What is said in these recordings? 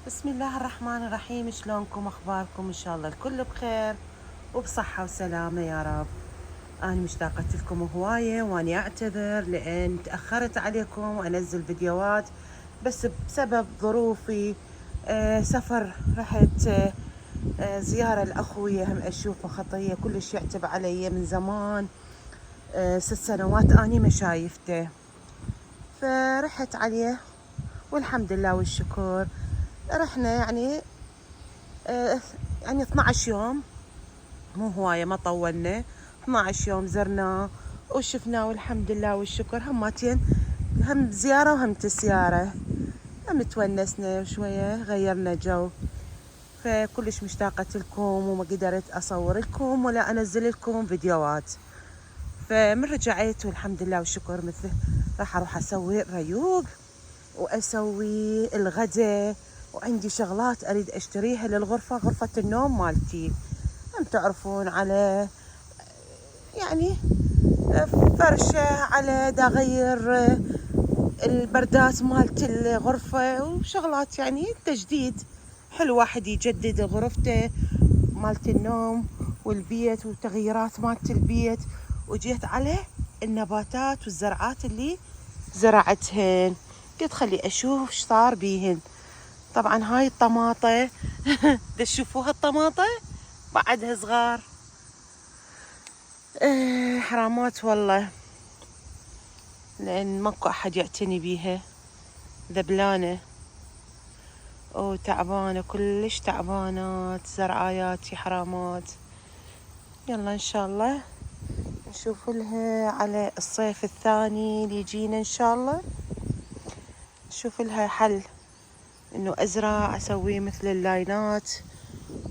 بسم الله الرحمن الرحيم. شلونكم؟ اخباركم؟ ان شاء الله الكل بخير وبصحة وسلامة يا رب. انا مشتاقة لكم هواية واني اعتذر لان تأخرت عليكم وانزل فيديوهات، بس بسبب ظروفي سفر رحت زيارة لاخوي، هم اشوفه خطية كلش يعتب علي من زمان. 6 سنوات اني ما شايفته، فرحت عليه والحمد لله والشكر. رحنا آه، يعني 12 يوم، مو هواية، ما طولنا. 12 يوم زرناه وشفناه والحمد لله والشكر. هماتين هم زيارة وهم تسيارة، هم تونسنا شوية، غيرنا جو. فكلش مشتاقة لكم وما قدرت أصور لكم ولا أنزل لكم فيديوهات. فمن رجعت والحمد لله والشكر مثل راح أروح أسوي ريوق وأسوي الغداء، وعندي شغلات أريد أشتريها للغرفة، غرفة النوم مالتي. هم تعرفون على يعني فرشة، على دا غير البردات مالت الغرفة وشغلات، يعني تجديد. حلو واحد يجدد غرفته مالت النوم والبيت وتغييرات مالت البيت. وجيت على النباتات والزرعات اللي زرعتهن، قلت خلي أشوف ايش صار بيهن. طبعا هاي الطماطة تشوفوها الطماطة بعدها صغار. حرامات والله، لأن ماكو أحد يعتني بيها، ذبلانة وتعبانة، كلش تعبانات زرعاياتي حرامات. يلا إن شاء الله نشوف لها على الصيف الثاني اللي يجينا إن شاء الله، نشوف لها حل إنه أزرع، أسوي مثل اللاينات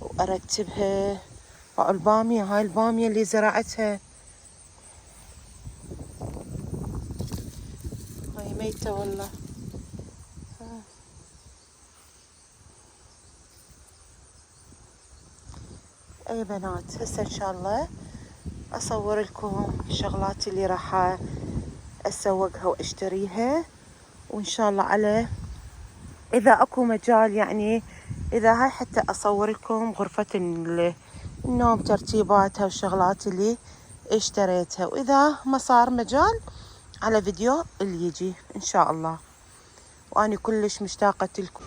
وأرتبها. والبامية، هاي البامية اللي زرعتها هاي ميتة والله. أي بنات، هسه إن شاء الله أصور لكم الشغلات اللي راح أسوقها وأشتريها، وإن شاء الله على إذا أكو مجال، يعني إذا هاي حتى أصور لكم غرفة النوم ترتيباتها والشغلات اللي اشتريتها، وإذا ما صار مجال على فيديو اللي يجي إن شاء الله. وأنا كلش مشتاقة لكم،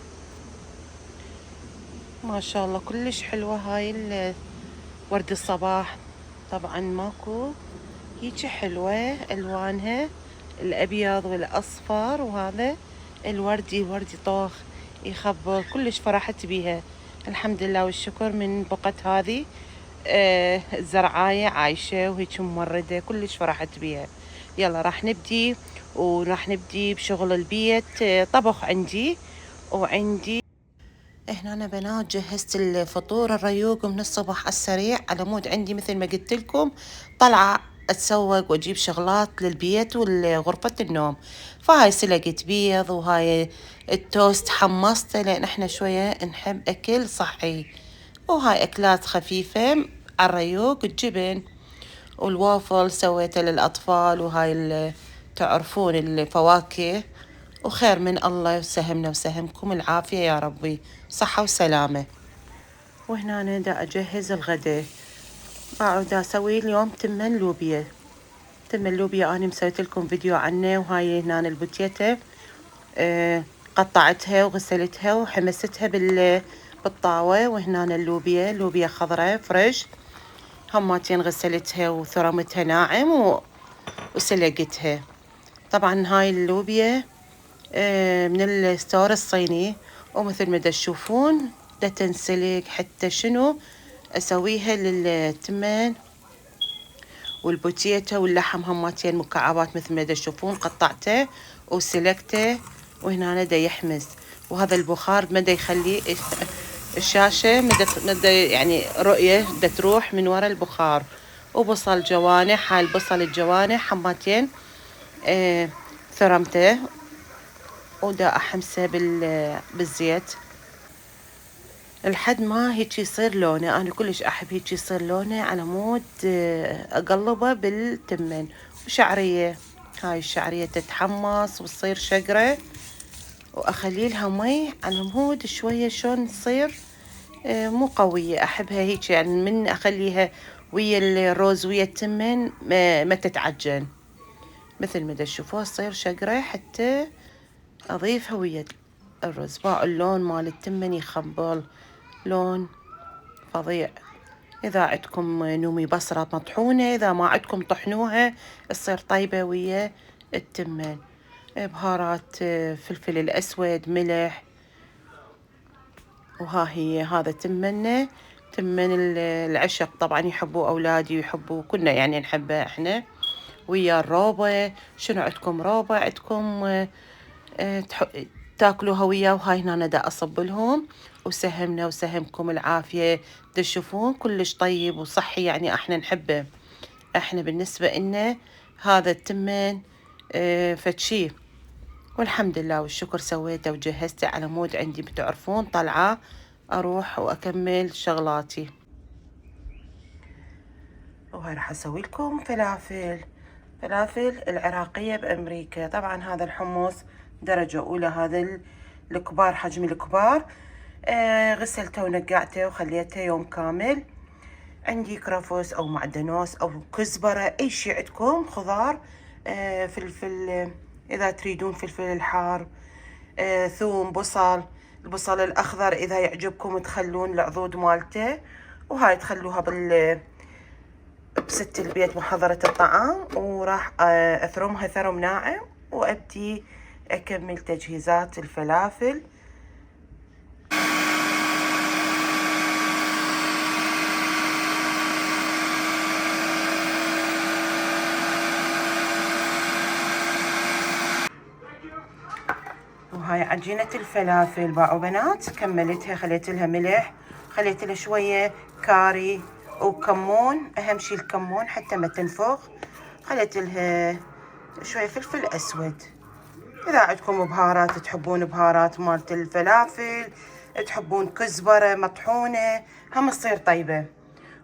ما شاء الله كلش حلوة هاي ورد الصباح. طبعا ماكو هيجي حلوة ألوانها، الأبيض والأصفر، وهذا الوردي، وردي طوخ يخبل. كلش فرحت بيها الحمد لله والشكر من بقت هذه الزرعاية عايشة وهيك ممردة، كلش فرحت بيها. يلا راح نبدي، وراح نبدي بشغل البيت. طبخ عندي، وعندي هنا أنا بنات جهزت الفطور الريوق من الصبح على السريع، على مود عندي مثل ما قلت لكم طلعة أتسوق وأجيب شغلات للبيت وغرفة النوم. فهاي سلقة بيض، وهاي التوست حمصته لأن احنا شوية نحب أكل صحي، وهاي أكلات خفيفة على الريوق. الجبن والوافل سويته للأطفال، وهاي تعرفون الفواكه. وخير من الله وسهمنا وسهمكم العافية يا ربي، صحة وسلامة. وهنا أنا دا أجهز الغداء، قاعدة دا أسوي اليوم تمن لوبيا. تمن لوبيا أنا مسويت لكم فيديو عنه. وهاي هنا البوتيتا قطعتها وغسلتها وحمستها بالطاوة. وهنا اللوبيا، لوبيا خضراء فريش، هماتين غسلتها وثرمتها ناعم وسلقتها. طبعا هاي اللوبيا من الستور الصيني، ومثل ما تشوفون دا تنسلق حتى شنو اسويها للتمن والبوتيتا واللحم، هماتين مكعبات مثل ما تشوفون قطعته وسلقته. وهنا أنا دا يحمس، وهذا البخار مدى يخلي الشاشة مدى يعني رؤية دا تروح من وراء البخار. وبصل جوانح، هاي البصل الجوانح هماتين ثرمته ودا أحمسه بالزيت لحد ما هيك يصير لونه. أنا كلش أحب هيك يصير لونه، على مود أقلبه بالتمن. وشعرية، هاي الشعرية تتحمص وتصير شقرة، واخلي لها مي على مود شويه شلون تصير مو قويه. احبها هيك يعني من اخليها ويا الروز ويا التمن ما تتعجن، مثل ما تشوفوها تصير شقره حتى اضيفها ويا الرز. باعوا اللون مال التمن يخبل لون فظيع. إذا عندكم نومي بصرة مطحونة، إذا ما عندكم طحنوها تصير طيبة ويا التمن. بهارات فلفل الأسود، ملح. وها هي هذا تمنا، تمن العشق طبعا يحبوه أولادي ويحبوه كلنا يعني نحبه إحنا. ويا الروبة، شنو عندكم روبة عندكم تاكلوها وياه. وهاي هنا دا أصب لهم وسهمنا وسهمكم العافية. تشوفون كلش طيب وصحي يعني احنا نحبه. احنا بالنسبة إلنا هذا التمن فتشي. والحمد لله والشكر سويته وجهزته على مود عندي بتعرفون طلعة أروح وأكمل شغلاتي. وهاي راح أسوي لكم فلافل العراقية بأمريكا. طبعا هذا الحمص درجة أولى، هذا الكبار حجم الكبار. غسلته ونقعته وخليته يوم كامل. عندي كرفس أو معدنوس أو كزبرة، أي شيء عندكم خضار. فلفل إذا تريدون فلفل الحار، ثوم، بصل. البصل الأخضر إذا يعجبكم تخلون العضود مالته، وهاي تخلوها بست البيت محضرة الطعام. وراح أثرمها ثرم ناعم وأبدي أكمل تجهيزات الفلافل. وهاي عجينة الفلافل باعوا بنات، كملتها خليت لها ملح، خليت لها شوية كاري وكمون، أهم شي الكمون حتى ما تنفخ. خليت لها شوية فلفل أسود. إذا عندكم بهارات تحبون بهارات مالت الفلافل، تحبون كزبرة مطحونة هم تصير طيبة.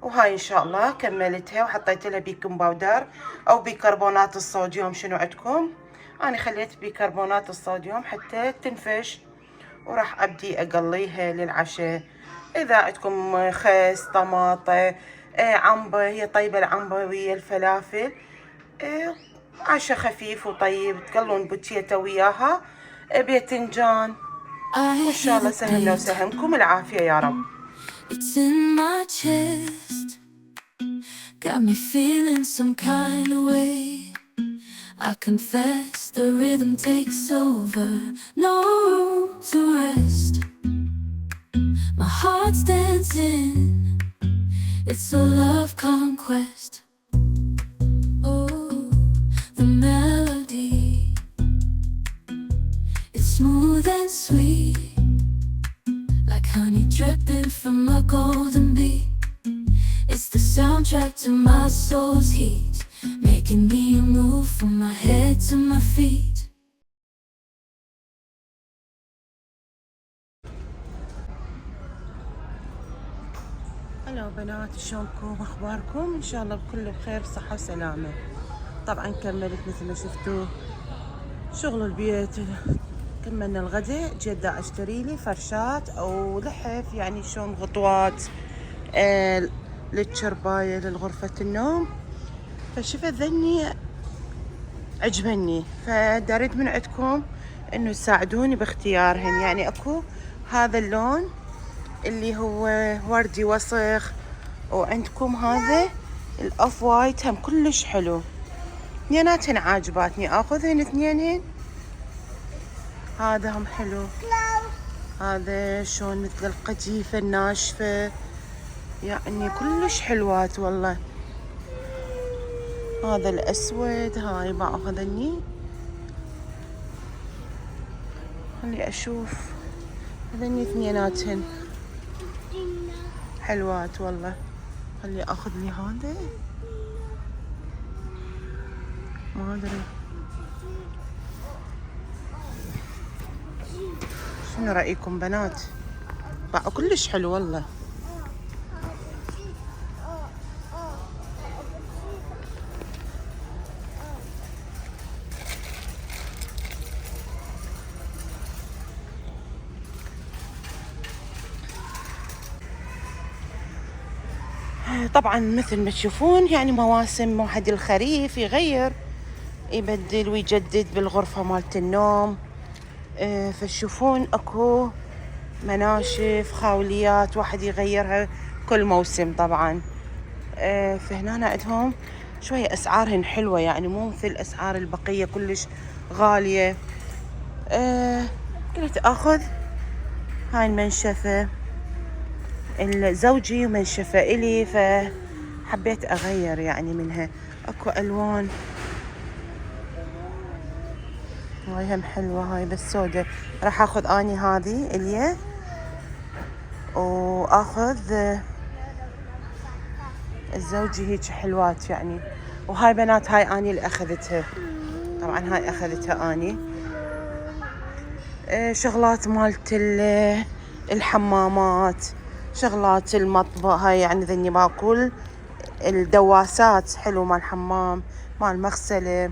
وهاي إن شاء الله كملتها وحطيت لها بيكنج باودر أو بيكربونات الصوديوم، شنو عندكم. أنا خليت بيكربونات الصوديوم حتى تنفش. وراح أبدي أقليها للعشاء. إذا عندكم خس، طماطة، عنبة، هي طيبة العنبة ويا الفلافل. عشاء خفيف وطيب تقلون بوتيتا وياها، باذنجان. وإن شاء الله سهمنا وسهمكم العافية يا رب. It's in my chest, got me feeling some kind of way. I confess the rhythm takes over, no room to rest. My heart's dancing, it's a love conquest. Oh, the melody, it's smooth and sweet, like honey dripping from a golden bee. It's the soundtrack to my soul's heat, making me move from my head to my feet. هلا بنات، شلونكم اخباركم؟ ان شاء الله بكل بخير بصحة وسلامة. طبعا كملت مثل ما شفتوا شغل البيت، كملنا الغداء. جيت اشتري لي فرشات او لحف يعني شلون غطوات للشرباية للغرفة النوم. فشفت ذني عجبني، فداريد من عندكم انه تساعدوني باختيارهن. يعني اكو هذا اللون اللي هو وردي وسخ، وعندكم هذا الاوف وايت هم كلش حلو. اثنيناتهن عاجباتني، اخذهن اثنينهن. هذا هم حلو، هذا شلون مثل القجيفة الناشفة، يعني كلش حلوات والله. هذا الاسود، هاي باخذني. خلي اشوف، هذني اثنيناتهن حلوات والله. خلي اخذ لي هذا، ما ادري شنو رايكم بنات؟ باعوا كلش حلو والله. طبعا مثل ما تشوفون يعني مواسم واحد الخريف يغير يبدل ويجدد بالغرفة مالت النوم. فتشوفون اكو مناشف خاوليات واحد يغيرها كل موسم طبعا. فهنا عندهم شوية أسعارهن حلوة يعني مو مثل أسعار البقية كلش غالية. قلت أخذ هاي المنشفة الزوجي ومنشفة إلي فحبيت أغير يعني منها. أكو ألوان هاي هم حلوة هاي بس سودة. راح أخذ أني هذه إلي وأخذ الزوجي هيك حلوات يعني. وهاي بنات هاي أني اللي أخذتها طبعا هاي أخذتها أني. شغلات مالت الحمامات شغلات المطبخ هاي يعني ذني باكل الدواسات حلو مال الحمام مال المغسلة.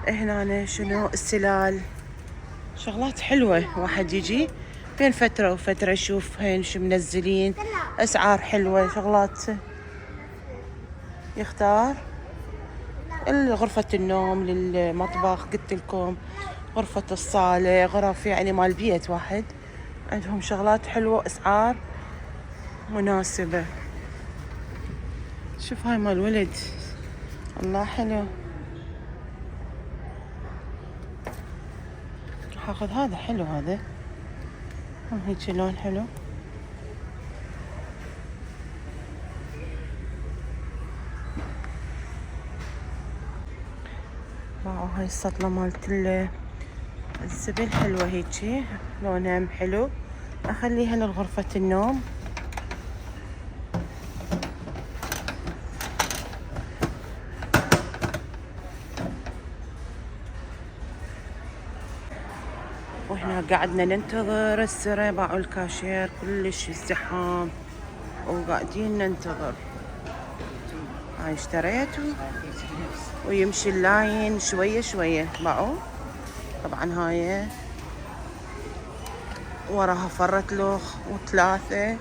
هنا شنو السلال شغلات حلوة واحد يجي بين فترة وفترة يشوف هين شو منزلين أسعار حلوة شغلات يختار. غرفة النوم للمطبخ قلت لكم غرفة الصالة غرف يعني مال بيت واحد عندهم شغلات حلوة أسعار مناسبة. شوف هاي مال ولد الله حلو. هاخذ هذا حلو هذا هيك لون حلو. واو هاي السطلة مالت الزبل حلوة هيجي لونها حلو أخليها لغرفة النوم. وهنا قعدنا ننتظر السرة باعوا الكاشير كلش ازدحام وقاعدين ننتظر. هاي اشتريت ويمشي اللاين شوية شوية باعوا. طبعا هاي وراها فرت لوخ وثلاثة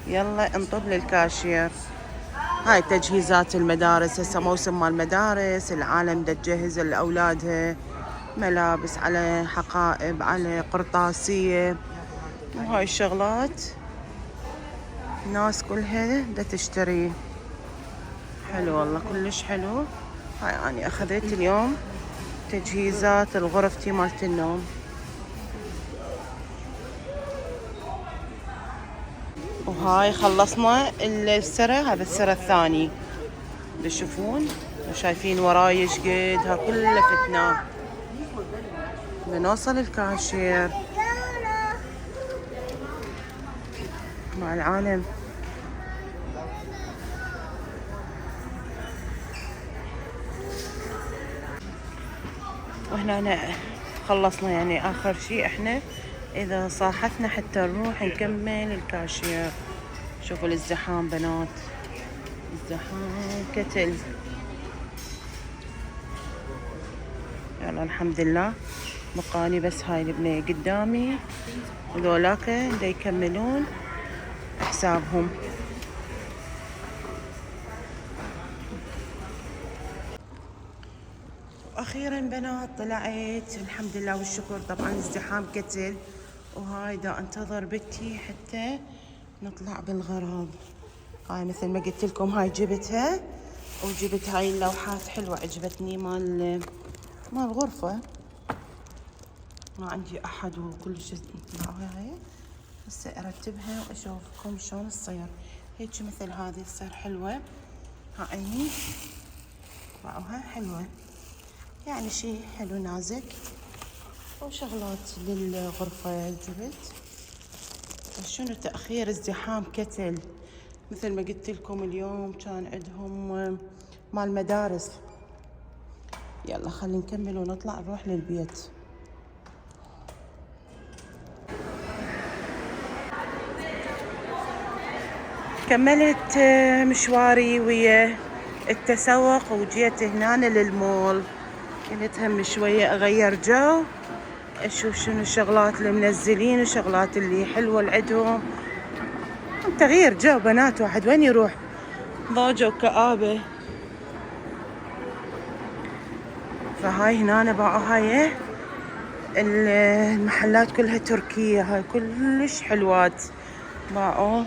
يلا انطر للكاشير. هاي تجهيزات المدارس هسه موسم مال المدارس العالم دا تجهز لأولادها ملابس على حقائب على قرطاسية وهاي الشغلات الناس كلها دا تشتري. حلو والله كلش حلو. هاي أنا أخذت اليوم تجهيزات الغرفتي مالت النوم. وهاي خلصنا السرة هذا السرة الثاني تشوفون شايفين وراي شقد ها كله فتنة بنوصل الكاشير مع العالم. وهنا خلصنا يعني آخر شيء احنا إذا صاحتنا حتى نروح نكمل الكاشير. شوفوا الازدحام بنات ازدحام كتل. يلا الحمد لله بقاني بس هاي البنية قدامي وذولاك دا يكملون حسابهم. واخيرا بنات طلعت الحمد لله والشكر. طبعا ازدحام كتل وهاي دا انتظر بنتي حتى نطلع بالغراب. هاي مثل ما قلت لكم هاي جبتها وجبت هاي اللوحات حلوة عجبتني مال غرفة ما عندي احد وكل شيء. هاي هسه ارتبها واشوفكم شلون تصير. هيك مثل هذه تصير حلوة. هاي باعوها حلوة يعني شيء حلو نازك وشغلات للغرفة جبت. شنو تأخير ازدحام كتل مثل ما قلت لكم اليوم كان عندهم مال مدارس. يلا خلينا نكمل ونطلع نروح للبيت. كملت مشواري ويا التسوق وجيت هنا للمول. قلت هم شوية اغير جو اشوف شنو الشغلات اللي منزلين الشغلات اللي حلوة اللي عندهم. تغيير جو بنات، واحد وين يروح؟ ضوجة وكآبة. فهاي هنا باعوا هاي المحلات كلها تركية، هاي كلش حلوات. باعوا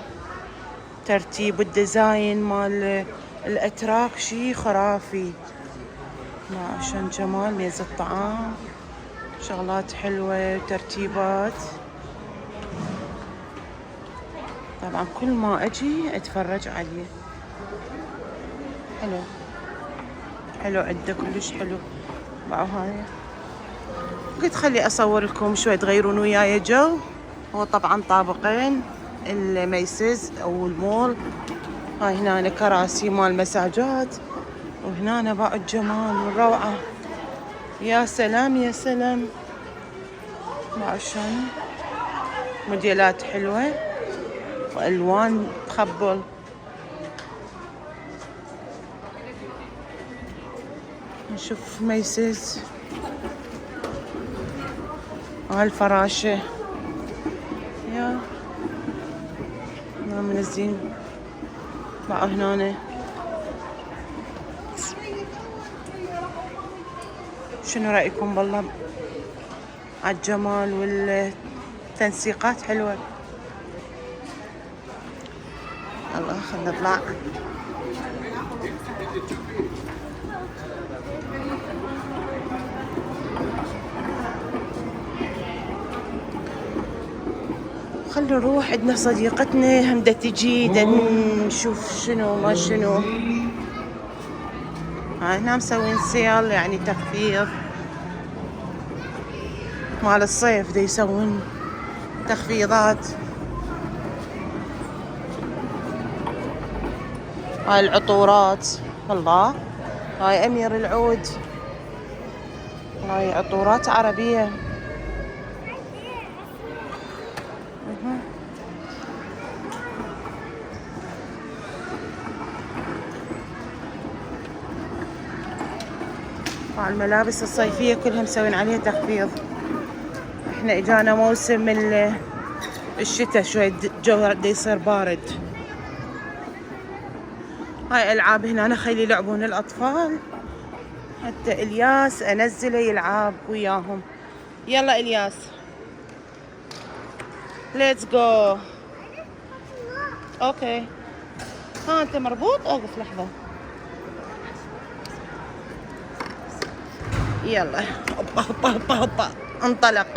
ترتيب والديزاين مال الأتراك شي خرافي. عشان جمال ميز الطعام، شغلات حلوة وترتيبات. طبعا كل ما أجي أتفرج عليه. حلو حلو، عنده كلش حلو. باعوا هاي، قلت خلي أصور لكم شوي تغيرون وياي جو. هو طبعا طابقين الميسز أو المول. هاي هنا كراسي مال مساجات، وهنا باعوا الجمال والروعة. يا سلام يا سلام. باعوا شلون موديلات حلوة وألوان تخبل. نشوف ميسز. هالفراشة يا منزين. باعوا هنا. شنو رأيكم بالله عالجمال والتنسيقات حلوة. الله خلنا نطلع. خلنا نروح، عندنا صديقتنا هم دا تجي، دا نشوف شنو ما شنو. هاي هنا مسوين سيال يعني تخفيض مال الصيف، دا يسوون تخفيضات. هاي العطورات والله، هاي أمير العود، هاي عطورات عربية. الملابس الصيفية كلها مسوين عليها تخفيض. احنا اجانا موسم الشتاء، شوي الجو دا يصير بارد. هاي العاب هنا خلي يلعبون الاطفال، حتى الياس انزله يلعب وياهم. يلا الياس ليتس جو. اوكي، ها انت مربوط، اوقف لحظة. يلا هوبا هوبا هوبا هوبا انطلق.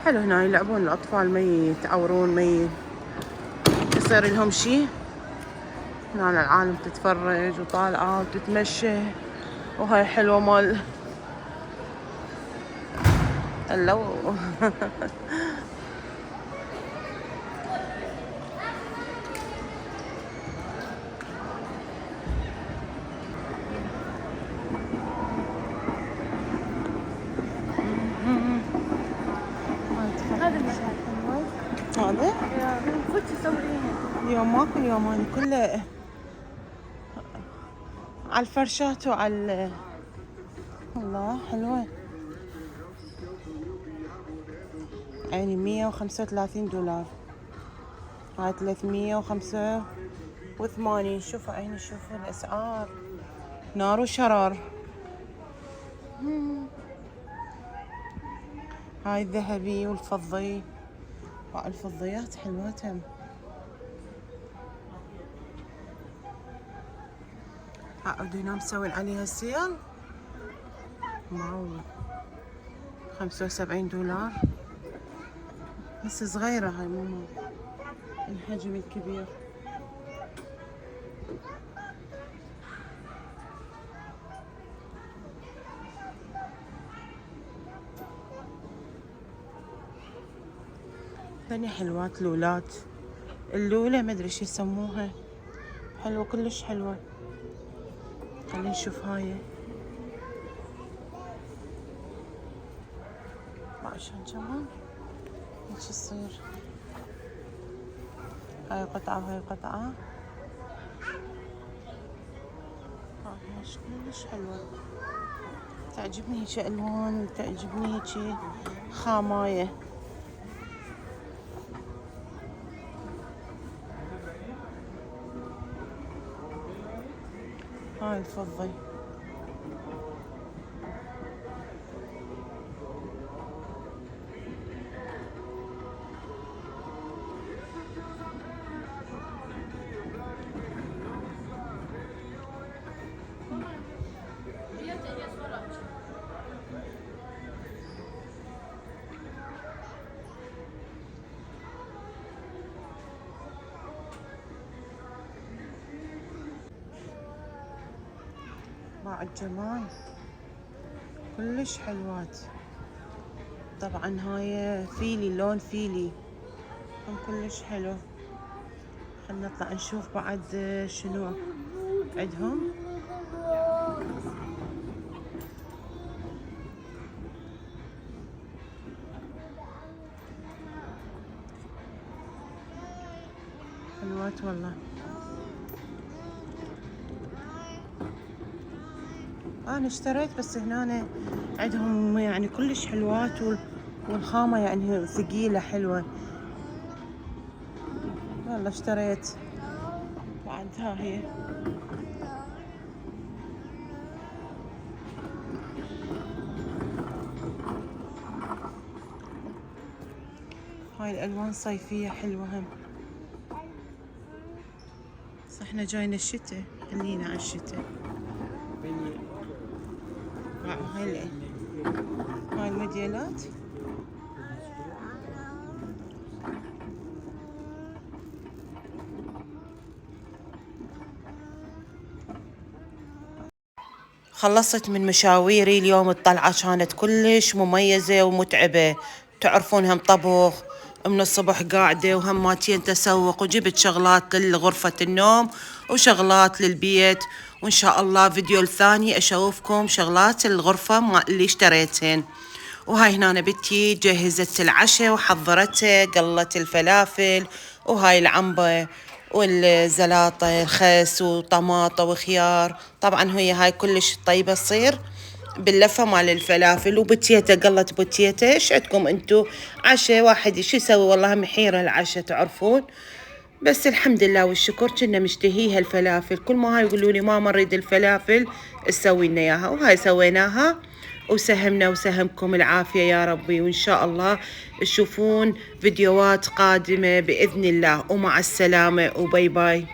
حلو هنا يلعبون الأطفال، ما يتعورون، ما يصير لهم شي. هنا العالم تتفرج وطالعة وتتمشى. وهاي حلوة مال هلو. هذا كنت تصورين اليوم ماكو، اليوم هذا كله على الفرشات وعلى الله. حلوة يعني $135. هاي 385. شوفوا عيني، شوفوا الأسعار نار وشرار. هاي الذهبي والفضي. الفضيات حلوتهم. عقدوا هنا مسوين عليها سيل. واو، $75 بس صغيرة هاي، مو الحجم الكبير. ثانية حلوات لولات. اللولة ما ادري شو يسموها، حلوة كلش حلوة. خلينا نشوف هاي عشان جمال ايش يصير. هاي قطعة وهاي قطعة. هاي كلش حلوة. تعجبني هيك الوان، تعجبني هيك خامايه. هاي الفضي بعد جمال كلش حلوات. طبعا هاي فيلي، لون فيلي هم كلش حلو. خلنا نطلع نشوف بعد شنو عندهم. حلوات والله. انا اشتريت بس هنا عندهم يعني كلش حلوات والخامة يعني ثقيلة حلوة. والله اشتريت. بعد ها هي هاي الالوان صيفية حلوة هم. بس احنا جاينا الشتاء، خلينا على الشتاء. هاي الموديلات خلصت من مشاويري اليوم. الطلعة كانت كلش مميزة ومتعبة. تعرفون هم طبخ من الصبح قاعدة، وهماتين تسوق، وجبت شغلات لغرفة النوم وشغلات للبيت. وإن شاء الله فيديو الثاني أشوفكم شغلات الغرفة اللي اشتريتهن. وهاي هنا بنتي جهزت العشاء وحضرته، قلت الفلافل وهاي العنبة والزلاطة، خس وطماطة وخيار. طبعا هي هاي كلش طيبة تصير باللفة مال الفلافل. وبتيتا قلت بتيتا. ايش عندكم انتو عشاء واحد شو يسوي؟ والله محيرة العشاء تعرفون. بس الحمد لله والشكر كنا مشتهيها الفلافل. كل ما هاي يقولوا لي ماما نريد الفلافل تسوي لنا اياها، وهاي سويناها وسهمنا وسهمكم العافية يا ربي. وإن شاء الله تشوفون فيديوهات قادمة بإذن الله. ومع السلامة وباي باي.